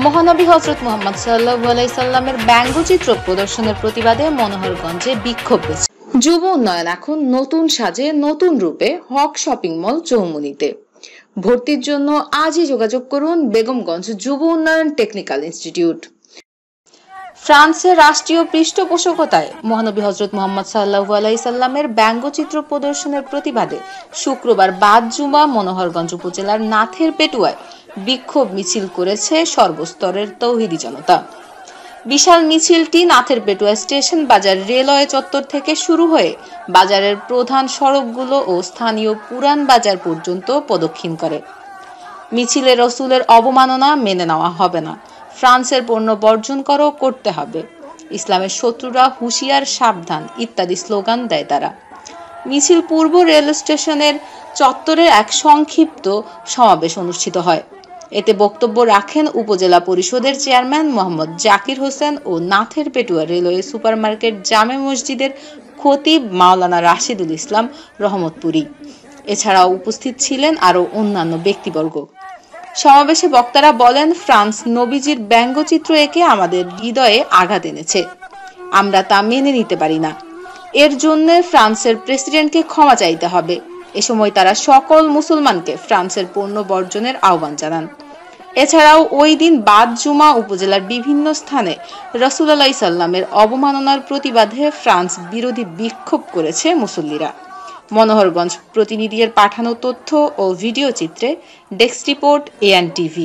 মহানবী হযরত মুহাম্মদ সাল্লাল্লাহু আলাইহি সাল্লামের ব্যঙ্গচিত্র প্রদর্শনের প্রতিবাদে মনোহরগঞ্জে বিক্ষোভ হয়েছে। যুব উন্নয়ন এখন নতুন সাজে নতুন রূপে হক শপিং মল চৌমুহনীতে। ভর্তির জন্য আজই যোগাযোগ করুন বেগমগঞ্জ যুব উন্নয়ন টেকনিক্যাল ইনস্টিটিউট। ফ্রান্সের রাষ্ট্রীয় পৃষ্ঠপোষকতায় মহানবী হযরত মুহাম্মদ সাল্লাল্লাহু আলাইহি সাল্লামের ব্যঙ্গচিত্র প্রদর্শনের প্রতিবাদে শুক্রবার বাদ জুমা মনোহরগঞ্জ উপজেলার নাথের পেটুয়ায় বিক্ষোভ মিছিল করেছে সর্বস্তরের তৌহিদি জনতা। বিশাল মিছিলটি নাথের পেটুয়া স্টেশন বাজার রেলওয়ে চত্বর থেকে শুরু হয়ে বাজারের প্রধান সড়কগুলো ও স্থানীয় পুরান বাজার পর্যন্ত প্রদক্ষিণ করে। মিছিলে রসুলের অবমাননা মেনে নেওয়া হবে না, ফ্রান্সের পণ্য বর্জন করতে হবে, ইসলামের শত্রুরা হুঁশিয়ার, সাবধান ইত্যাদি স্লোগান দেয় তারা। মিছিল পূর্ব রেল স্টেশনের চত্বরে এক সংক্ষিপ্ত সমাবেশ অনুষ্ঠিত হয়। এতে বক্তব্য রাখেন উপজেলা পরিষদের চেয়ারম্যান মোহাম্মদ জাকির হোসেন ও নাথের পেটুয়া রেলওয়ে সুপারমার্কেট জামে মসজিদের খতিব মাওলানা রাশিদুল ইসলাম রহমতপুরী। এছাড়াও উপস্থিত ছিলেন আরও অন্যান্য ব্যক্তিবর্গ। সমাবেশে বক্তারা বলেন, ফ্রান্স নবীজির ব্যঙ্গচিত্র এঁকে আমাদের হৃদয়ে আঘাত এনেছে, আমরা তা মেনে নিতে পারি না। এর জন্য ফ্রান্সের প্রেসিডেন্টকে ক্ষমা চাইতে হবে। এ সময় তারা সকল মুসলমানকে ফ্রান্সের পণ্য বর্জনের আহ্বান জানান। এছাড়াও ওই দিন বাদ জুমা উপজেলার বিভিন্ন স্থানে রাসূলুল্লাহ সাল্লামের অবমাননার প্রতিবাদে ফ্রান্স বিরোধী বিক্ষোভ করেছে মুসল্লিরা। মনোহরগঞ্জ প্রতিনিধির পাঠানো তথ্য ও ভিডিও চিত্রে ডেস্ক রিপোর্ট AN TV।